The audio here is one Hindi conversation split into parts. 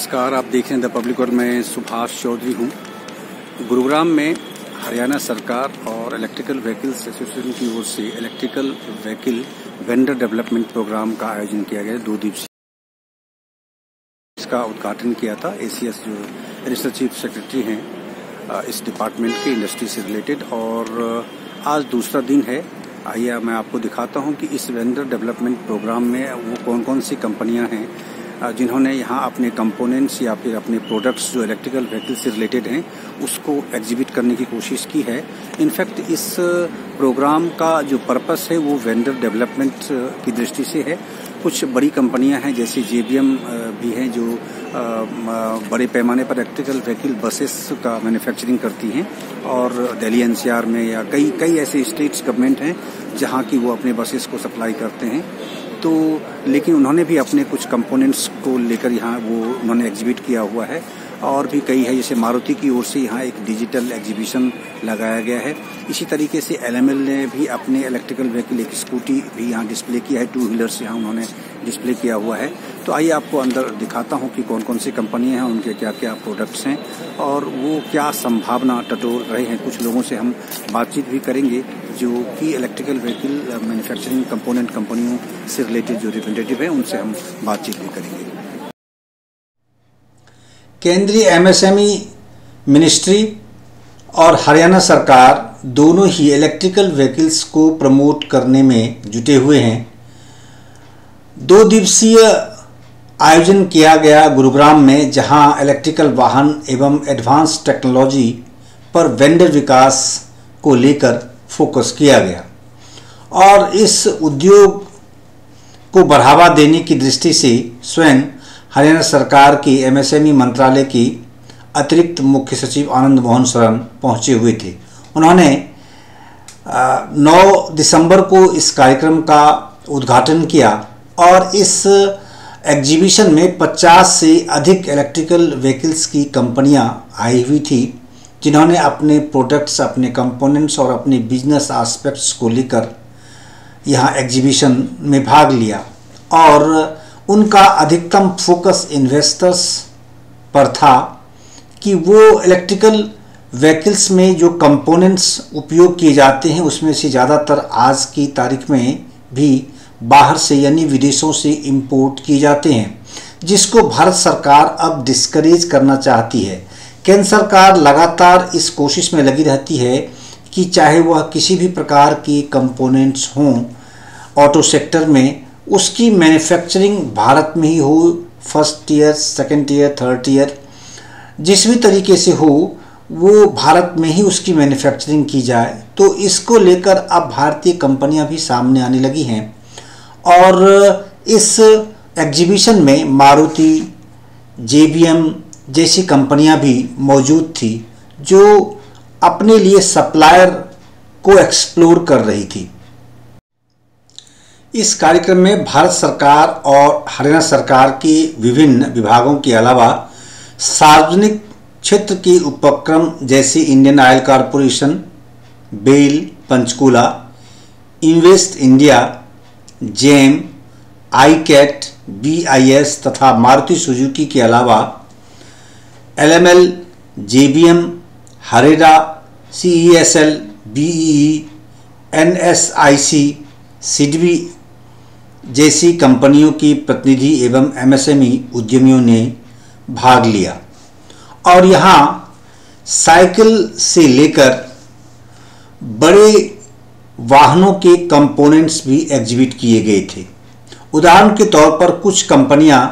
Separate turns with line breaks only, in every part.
नमस्कार, आप देख रहे हैं द पब्लिक और मैं सुभाष चौधरी हूं। गुरुग्राम में हरियाणा सरकार और इलेक्ट्रिकल व्हीकल्स एसोसिएशन की ओर से electrical vehicle vendor development programme का आयोजन किया गया 2 दिवसीय। इसका उद्घाटन किया था एसीएस जो एडिशनल चीफ सेक्रेटरी हैं इस डिपार्टमेंट के इंडस्ट्री से रिलेटेड, और आज दूसरा दिन है। आइए मैं आपको दिखाता हूं कि इस वेंडर डेवलपमेंट प्रोग्राम में वो कौन कौन सी कंपनियां हैं जिन्होंने यहाँ अपने कंपोनेंट्स या फिर अपने प्रोडक्ट्स जो इलेक्ट्रिकल व्हीकल से रिलेटेड हैं उसको एग्जिबिट करने की कोशिश की है। इनफैक्ट इस प्रोग्राम का जो पर्पस है वो वेंडर डेवलपमेंट की दृष्टि से है। कुछ बड़ी कंपनियां हैं जैसे JBM भी हैं जो बड़े पैमाने पर इलेक्ट्रिकल व्हीकल बसेस का मैन्युफैक्चरिंग करती हैं, और दिल्ली NCR में या कई ऐसे स्टेट्स गवर्नमेंट हैं जहां की वो अपने बसेस को सप्लाई करते हैं। तो लेकिन उन्होंने भी अपने कुछ कंपोनेंट्स को लेकर यहाँ वो उन्होंने एग्जिबिट किया हुआ है, और भी कई है जैसे मारुति की ओर से यहाँ एक डिजिटल एग्जीबिशन लगाया गया है। इसी तरीके से LML ने भी अपने इलेक्ट्रिकल व्हीकल एक स्कूटी भी यहाँ डिस्प्ले किया है, 2 व्हीलर्स यहाँ उन्होंने डिस्प्ले किया हुआ है। तो आइए आपको अंदर दिखाता हूँ कि कौन कौन सी कंपनियाँ हैं, उनके क्या क्या प्रोडक्ट्स हैं और वो क्या संभावना टटोल रहे हैं। कुछ लोगों से हम बातचीत भी करेंगे जो कि इलेक्ट्रिकल व्हीकल मैन्युफैक्चरिंग कंपोनेंट कंपनियों से रिलेटेड जो रिप्रेजेंटेटिव हैं उनसे हम बातचीत भी करेंगे।
केंद्रीय MSME मिनिस्ट्री और हरियाणा सरकार दोनों ही इलेक्ट्रिकल व्हीकल्स को प्रमोट करने में जुटे हुए हैं। 2 दिवसीय आयोजन किया गया गुरुग्राम में, जहां इलेक्ट्रिकल वाहन एवं एडवांस टेक्नोलॉजी पर वेंडर विकास को लेकर फोकस किया गया, और इस उद्योग को बढ़ावा देने की दृष्टि से स्वयं हरियाणा सरकार की MSME मंत्रालय की अतिरिक्त मुख्य सचिव आनंद मोहन शरण पहुंचे हुए थे। उन्होंने 9 दिसंबर को इस कार्यक्रम का उद्घाटन किया, और इस एग्जीबिशन में 50 से अधिक इलेक्ट्रिकल व्हीकल्स की कंपनियां आई हुई थी, जिन्होंने अपने प्रोडक्ट्स, अपने कंपोनेंट्स और अपने बिजनेस एस्पेक्ट्स को लेकर यहाँ एग्जीबिशन में भाग लिया। और उनका अधिकतम फोकस इन्वेस्टर्स पर था कि वो इलेक्ट्रिकल व्हीकल्स में जो कंपोनेंट्स उपयोग किए जाते हैं उसमें से ज़्यादातर आज की तारीख में भी बाहर से यानी विदेशों से इंपोर्ट किए जाते हैं, जिसको भारत सरकार अब डिस्करेज करना चाहती है। केंद्र सरकार लगातार इस कोशिश में लगी रहती है कि चाहे वह किसी भी प्रकार की कंपोनेंट्स हों ऑटो सेक्टर में, उसकी मैन्युफैक्चरिंग भारत में ही हो, first year, second year, third year, जिस भी तरीके से हो वो भारत में ही उसकी मैन्युफैक्चरिंग की जाए। तो इसको लेकर अब भारतीय कंपनियां भी सामने आने लगी हैं, और इस एग्जीबिशन में मारुति, JBM जैसी कंपनियां भी मौजूद थी जो अपने लिए सप्लायर को एक्सप्लोर कर रही थी। इस कार्यक्रम में भारत सरकार और हरियाणा सरकार के विभिन्न विभागों के अलावा सार्वजनिक क्षेत्र के उपक्रम जैसे Indian Oil Corporation, BEL Panchkula, invest India, GeM, ICAT, BIS तथा मारुति सुजुकी के अलावा LML, JBM, हरेरा, CESL, BEE, NSIC, सिडबी जैसी कंपनियों की प्रतिनिधि एवं MSME उद्यमियों ने भाग लिया, और यहाँ साइकिल से लेकर बड़े वाहनों के कंपोनेंट्स भी एग्जिबिट किए गए थे। उदाहरण के तौर पर कुछ कंपनियां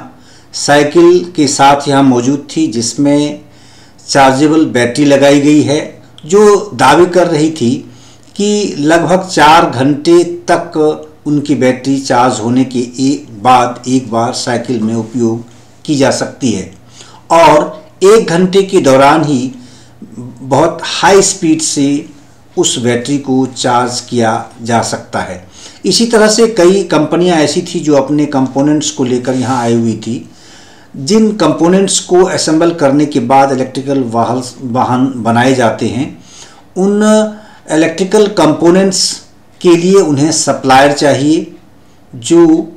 साइकिल के साथ यहाँ मौजूद थी जिसमें चार्जेबल बैटरी लगाई गई है, जो दावे कर रही थी कि लगभग 4 घंटे तक उनकी बैटरी चार्ज होने के बाद एक बार साइकिल में उपयोग की जा सकती है, और 1 घंटे के दौरान ही बहुत हाई स्पीड से उस बैटरी को चार्ज किया जा सकता है। इसी तरह से कई कंपनियां ऐसी थी जो अपने कंपोनेंट्स को लेकर यहाँ आई हुई थी, जिन कंपोनेंट्स को असेंबल करने के बाद इलेक्ट्रिकल वाहन बनाए जाते हैं। उन इलेक्ट्रिकल कंपोनेंट्स के लिए उन्हें सप्लायर चाहिए, जो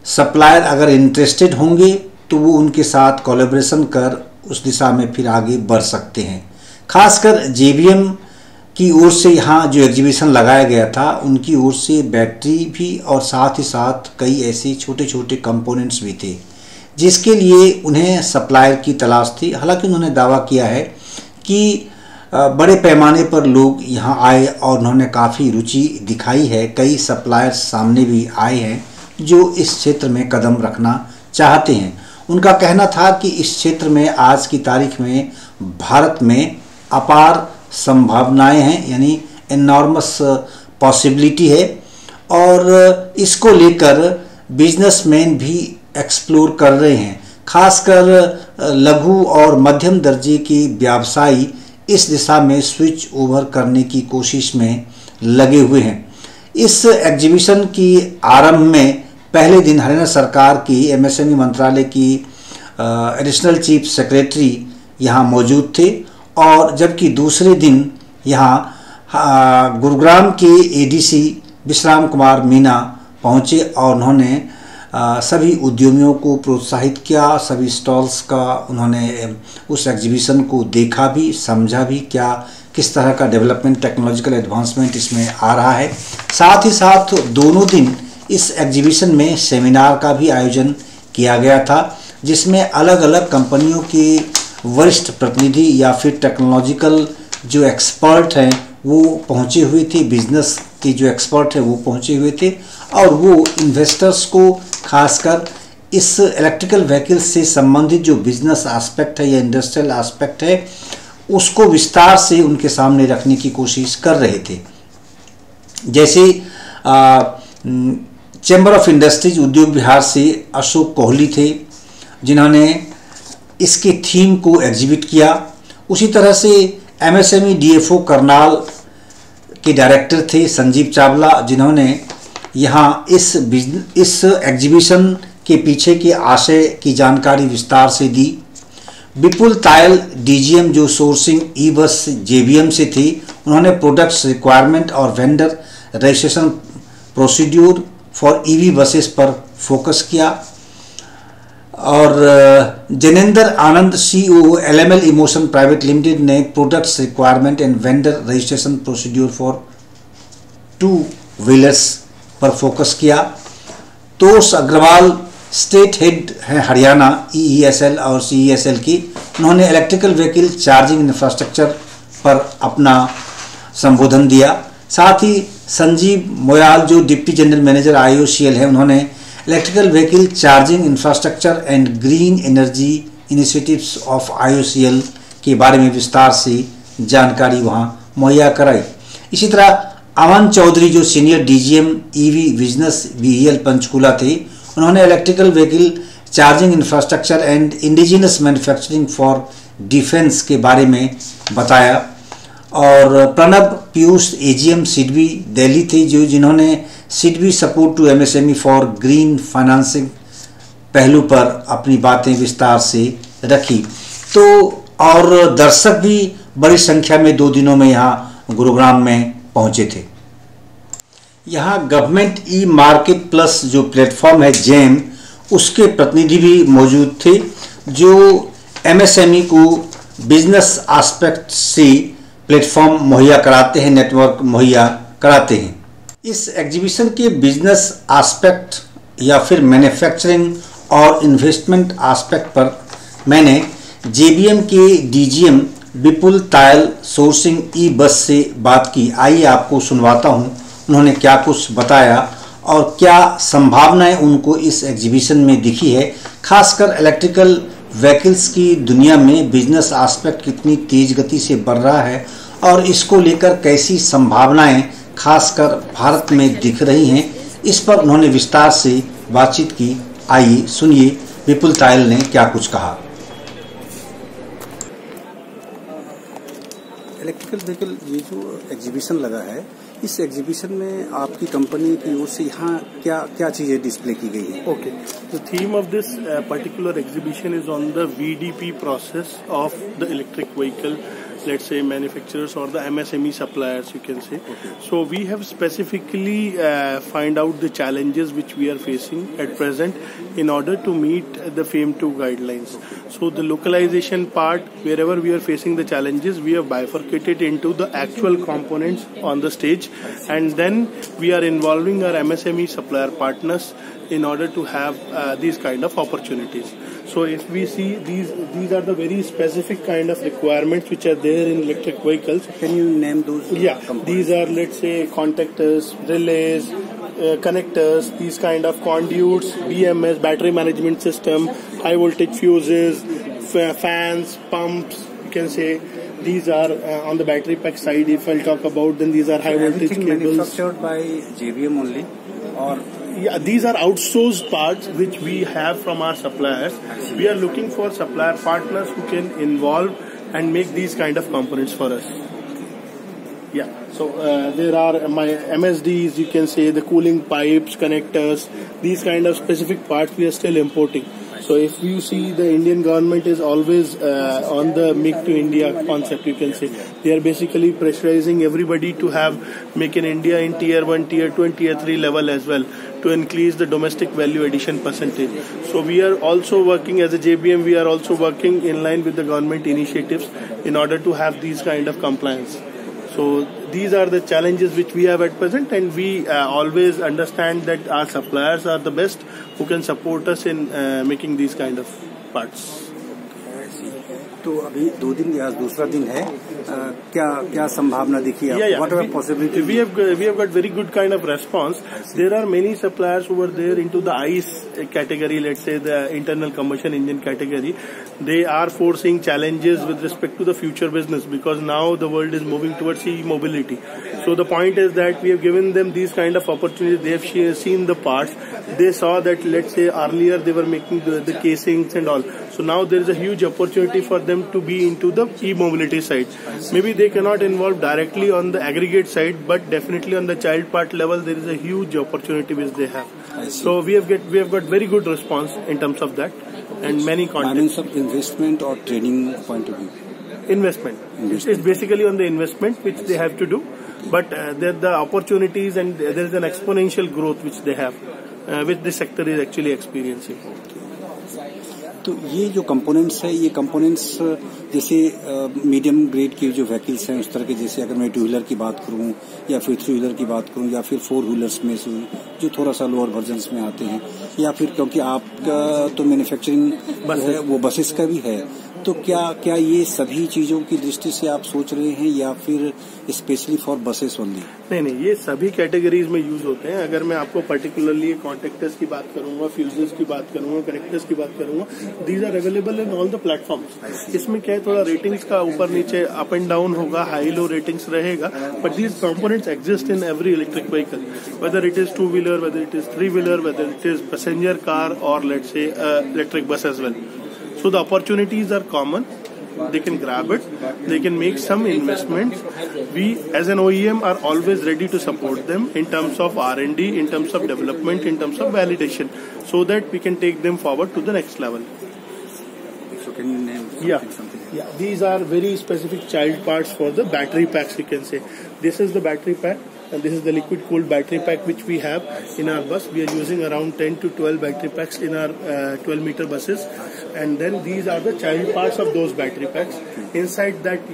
सप्लायर अगर इंटरेस्टेड होंगे तो वो उनके साथ कोलैबोरेशन कर उस दिशा में फिर आगे बढ़ सकते हैं। खासकर JBM की ओर से यहाँ जो एग्जीबिशन लगाया गया था, उनकी ओर से बैटरी भी और साथ ही साथ कई ऐसे छोटे छोटे कंपोनेंट्स भी थे जिसके लिए उन्हें सप्लायर की तलाश थी। हालांकि उन्होंने दावा किया है कि बड़े पैमाने पर लोग यहाँ आए और उन्होंने काफ़ी रुचि दिखाई है। कई सप्लायर्स सामने भी आए हैं जो इस क्षेत्र में कदम रखना चाहते हैं। उनका कहना था कि इस क्षेत्र में आज की तारीख में भारत में अपार संभावनाएं हैं, यानी एनॉर्मस पॉसिबिलिटी है और इसको लेकर बिजनेसमैन भी एक्सप्लोर कर रहे हैं। खासकर लघु और मध्यम दर्जे के व्यवसायी इस दिशा में स्विच ओवर करने की कोशिश में लगे हुए हैं। इस एग्जीबिशन की आरंभ में पहले दिन हरियाणा सरकार की MSME मंत्रालय की एडिशनल चीफ सेक्रेटरी यहाँ मौजूद थे और जबकि दूसरे दिन यहाँ गुरुग्राम के ADC विश्राम कुमार मीना पहुँचे और उन्होंने सभी उद्यमियों को प्रोत्साहित किया। सभी स्टॉल्स का उन्होंने उस एग्जीबिशन को देखा भी, समझा भी क्या किस तरह का डेवलपमेंट, टेक्नोलॉजिकल एडवांसमेंट इसमें आ रहा है। साथ ही साथ दोनों दिन इस एग्जीबिशन में सेमिनार का भी आयोजन किया गया था जिसमें अलग अलग कंपनियों के वरिष्ठ प्रतिनिधि या फिर टेक्नोलॉजिकल जो एक्सपर्ट हैं वो पहुंचे हुए थे, बिजनेस के जो एक्सपर्ट हैं वो पहुंचे हुए थे और वो इन्वेस्टर्स को खासकर इस इलेक्ट्रिकल व्हीकल से संबंधित जो बिजनेस एस्पेक्ट है या इंडस्ट्रियल एस्पेक्ट है उसको विस्तार से उनके सामने रखने की कोशिश कर रहे थे। जैसे चैम्बर ऑफ इंडस्ट्रीज उद्योग विहार से अशोक कोहली थे जिन्होंने इसके थीम को एग्जिबिट किया। उसी तरह से MSME DFO करनाल के डायरेक्टर थे संजीव चावला जिन्होंने यहाँ इस एग्जीबिशन के पीछे के आशय की जानकारी विस्तार से दी। विपुल तायल DGM जो सोर्सिंग ई-बस JBM से थी, उन्होंने प्रोडक्ट्स रिक्वायरमेंट और vendor registration procedure for EV buses पर फोकस किया और Janendra Anand CEO LML emotion private limited ने products requirement and vendor registration procedure for 2 wheelers पर फोकस किया। तोष अग्रवाल स्टेट हेड हैं हरियाणा EESL और CESL की, उन्होंने इलेक्ट्रिकल व्हीकल चार्जिंग इंफ्रास्ट्रक्चर पर अपना संबोधन दिया। साथ ही संजीव मोयाल जो डिप्टी जनरल मैनेजर IOCL है, उन्होंने electrical vehicle charging infrastructure and green energy initiatives of IOCL के बारे में विस्तार से जानकारी वहां मुहैया कराई। इसी तरह अमन चौधरी जो senior DGM EV business BEL Panchkula थे, उन्होंने electrical vehicle charging infrastructure and indigenous manufacturing for defence के बारे में बताया। और प्रणब पीयूष AGM सिडबी दिल्ली थे जिन्होंने SIDBI support to MSME for green financing पहलू पर अपनी बातें विस्तार से रखी। तो और दर्शक भी बड़ी संख्या में 2 दिनों में यहाँ गुरुग्राम में पहुँचे थे। यहाँ गवर्नमेंट ई-मार्केट प्लस जो प्लेटफॉर्म है GEM, उसके प्रतिनिधि भी मौजूद थे जो MSME को बिजनेस एस्पेक्ट से प्लेटफॉर्म मुहैया कराते हैं, नेटवर्क मुहैया कराते हैं। इस एग्जीबिशन के बिजनेस एस्पेक्ट या फिर मैन्युफैक्चरिंग और इन्वेस्टमेंट एस्पेक्ट पर मैंने JBM के DGM विपुल तायल सोर्सिंग ई-बस से बात की। आइए आपको सुनवाता हूं उन्होंने क्या कुछ बताया और क्या संभावनाएं उनको इस एग्जीबिशन में दिखी है। खासकर इलेक्ट्रिकल व्हीकल्स की दुनिया में बिजनेस एस्पेक्ट कितनी तेज गति से बढ़ रहा है और इसको लेकर कैसी संभावनाएं खासकर भारत में दिख रही हैं, इस पर उन्होंने विस्तार से बातचीत की। आइए सुनिए विपुल तायल ने क्या कुछ कहा।
इलेक्ट्रिकल व्हीकल ये जो एग्जीबिशन लगा है, इस एग्जीबिशन में आपकी कंपनी की ओर से यहाँ क्या क्या चीजें डिस्प्ले की गई है?
Okay, the theme of this particular exhibition is on the VDP process of the electric vehicle let's say manufacturers or the MSME suppliers, you can say. So we have specifically find out the challenges which we are facing at present in order to meet the FAME 2 guidelines. So the localization part, wherever we are facing the challenges, we have bifurcated into the actual components on the stage, and then we are involving our MSME supplier partners in order to have these kind of opportunities. So if we see these are the very specific kind of requirements which are there in electric vehicles.
Can you name those?
Yeah, these are, let's say, contactors, relays, connectors, these kind of conduits, BMS, battery management system, high voltage fuses, fans, pumps, you can say. These are on the battery pack side. If I'll talk about, then these are high voltage cables.
Manufactured by JBM only, or
yeah, these are outsourced parts which we have from our suppliers. We are looking for supplier partners who can involve and make these kind of components for us. Yeah, so there are my MSDs, you can say, the cooling pipes, connectors, these kind of specific parts we are still importing. So if you see, the Indian government is always on the Make to India concept, you can say. They are basically pressurizing everybody to have Make in India in Tier 1, Tier 2 and Tier 3 level as well, to increase the domestic value addition percentage. So we are also working as a JBM, we are also working in line with the government initiatives in order to have these kind of compliance. So these are the challenges which we have at present, and we always understand that our suppliers are the best who can support us in making these kind of parts.
तो अभी 2 दिन या दूसरा दिन है, क्या संभावना दिखी है? What are possibilities?
We have got very good kind of response. There are many suppliers who are there into the ICE category, let's say the internal combustion engine category. They are foreseeing challenges with respect to the future business, because now the world is moving towards e-mobility. So the point is that we have given them these kind of opportunities. They have seen the parts. They saw that, let's say, earlier they were making the casings and all. So now there is a huge opportunity for them to be into the e-mobility side. Maybe they cannot involve directly on the aggregate side, but definitely on the child part level there is a huge opportunity which they have. So we have got very good response in terms of that, and many contacts.
Of investment or training point of view?
Investment. It's basically on the investment which they have to do, but there are the opportunities, and there is an exponential growth which they have, which this sector is actually experiencing.
तो ये जो कंपोनेंट्स है, ये कंपोनेंट्स जैसे मीडियम ग्रेड के जो व्हीकल्स हैं उस तरह के, जैसे अगर मैं 2 व्हीलर की बात करूं या फिर 3 व्हीलर की बात करूं या फिर 4 व्हीलर्स में से जो थोड़ा सा लोअर वर्जन्स में आते हैं, या फिर क्योंकि आपका तो मैन्युफैक्चरिंग है वो बसेस का भी है, तो क्या ये सभी चीजों की दृष्टि से आप सोच रहे हैं या फिर स्पेशली फॉर बसेस ओनली?
नहीं, ये सभी कैटेगरीज में यूज होते हैं. अगर मैं आपको पर्टिकुलरली कॉन्टेक्टर्स की बात करूंगा, फ्यूजेस की बात करूंगा, कनेक्टर्स की बात करूंगा, these are available in all the platforms. इसमें क्या है, थोड़ा रेटिंग्स का ऊपर नीचे अप एंड डाउन होगा, हाई लो रेटिंग्स रहेगा, but these components exist in every electric vehicle, whether it is 2 wheeler, whether it is 3 wheeler, whether it is passenger car और let's say electric bus as well. So the opportunities are common. They can grab it. They can make some investments. We, as an OEM, are always ready to support them in terms of R&D, in terms of development, in terms of validation, so that we can take them forward to the next level.
So can you name something?
Yeah. These are very specific child parts for the battery packs, you can say. This is the battery pack. And this is the liquid cooled battery pack which we have in our bus. We are using around 10 to 12 battery packs in our 12-meter buses, and then these are the child parts of those battery packs. Inside that,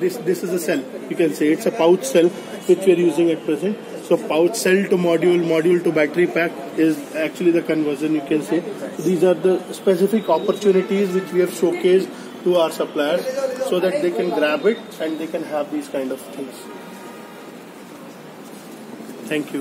this is a cell. You can say it's a pouch cell which we are using at present. So pouch cell to module to battery pack is actually the conversion, you can say. These are the specific opportunities which we have showcased to our suppliers, so that they can grab it and they can have these kind of things. Thank you.